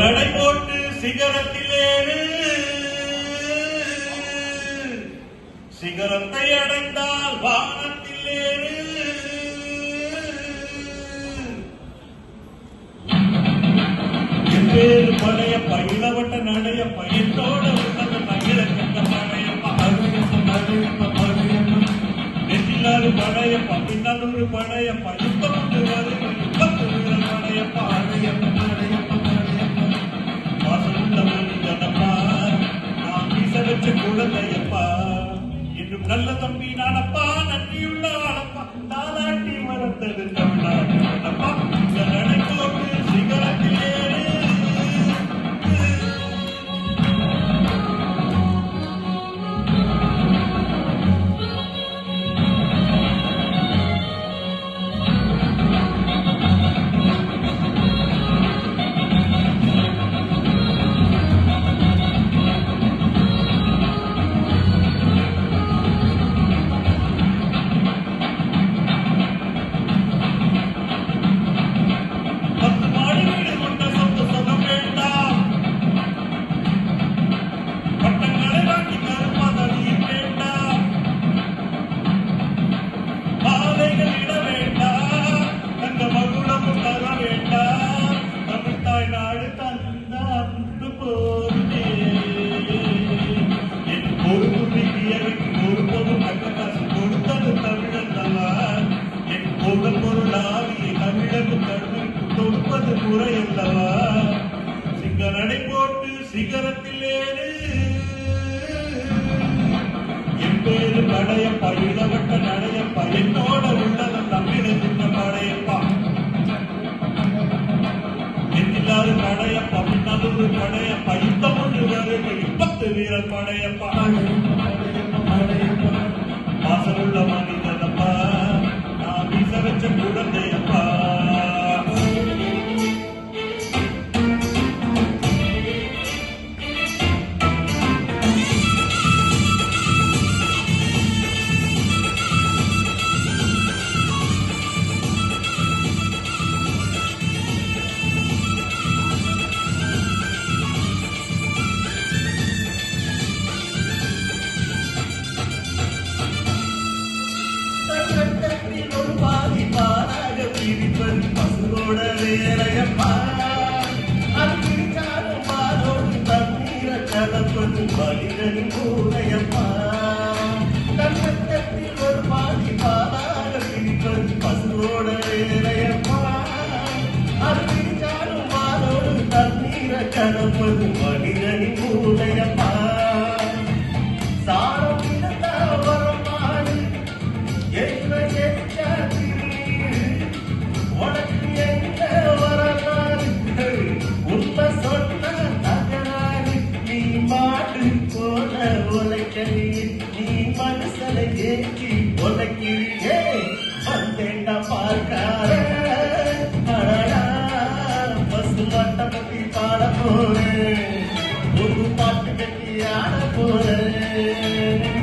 நடை போட்டு சிகரத்திலேறு சிகரத்தை அடைந்தால் வானத்திலேறு வேறு பழைய பயிலவட்ட நடைய பயத்தோட உள்ளது மகிழ கண்ட பழையப்ப நெற்றிலாறு பழையப்ப பின்னூறு பழையப்ப யுத்தமுண்டு பழையப்ப வாசலுள்ள மனிதனப்பா நான் வீச வச்ச குழந்தையப்பா இன்னும் நல்ல தம்பி நானப்பா நன்றியுள்ள ஆளப்பா தாலாட்டி வளர்த்தது தமிழ்நாடுப்பா நடை போட்டு சிகரத்திலே முறையல்லவா சிங்க நடை போட்டு சிகரத்திலேறு என் பேரு படையப்பா இளவட்ட நடையப்பா என்னோட உள்ளத தமிழ சின்ன படையப்பா நெற்றிலாறு படையப்பா பின்னூறு படையப்பா யுத்தம் ஒன்று வருது 10 வீரர் படையப்பா வாசலுள்ள மனிதனப்பா நான் வீச வச்ச குழந்தையப்பா பசுவோட வேலையப்பா அது பிடிச்சாலும் பாலோடு தண்ணீர கலப்பது மனிதனின் கூடையப்பா தன்னத்தில் ஒரு பாதி பாலாக பிடிப்பது பசுவோட வேலையப்பா அது பிடிச்சாலும் பாலோடு தண்ணீர கலப்பது மனிதனின் கூடையப்பா சாரம் இழந்தா வரமாடு என்ன உனக்கு எங்க வரலாறு உண்மை சொன்ன தகராறு நீ மாட்டு போல உழைக்கிறீ நீ மனுஷனை ஏற்றி உழைக்கிறீயே வந்தேண்டா பார்க்கார பசு மட்டை பத்தி பாட போறேன் ஒரு பாட்டு கட்டி ஆட போறேன்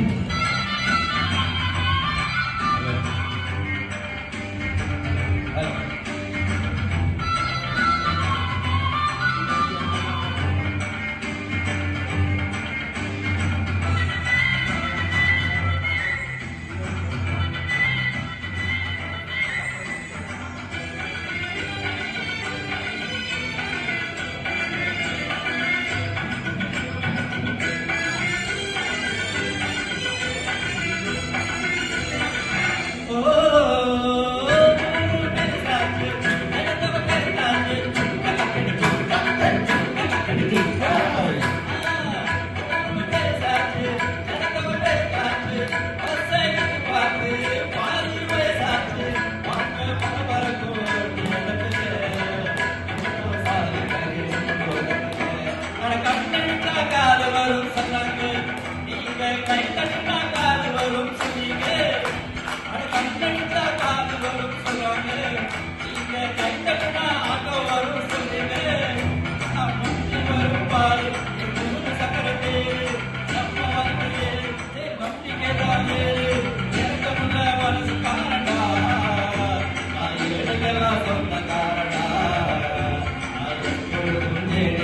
Yeah.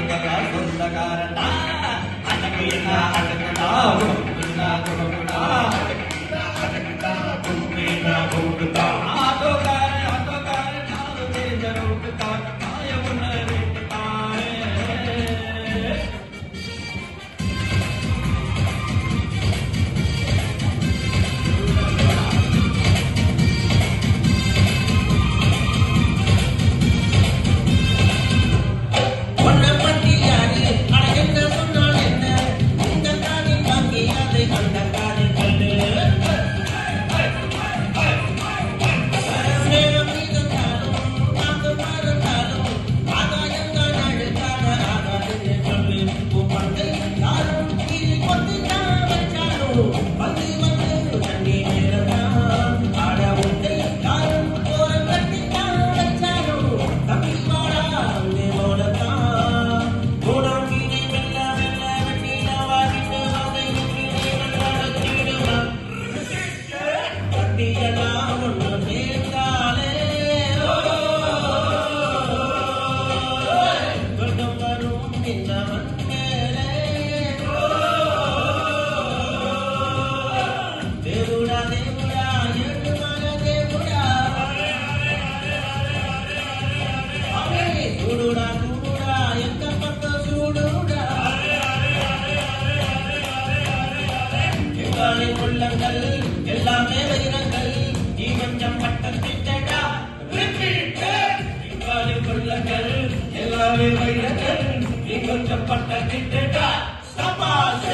வீரர்கள் எல்லாமே வைரர்கள் நீ கொஞ்சம் பட்ட கிட்டா சபாஷ்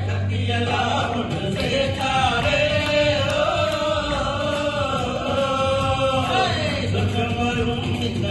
கத்தி எல்லாம் ஒன்று சேர்த்தாரே வரும் இந்த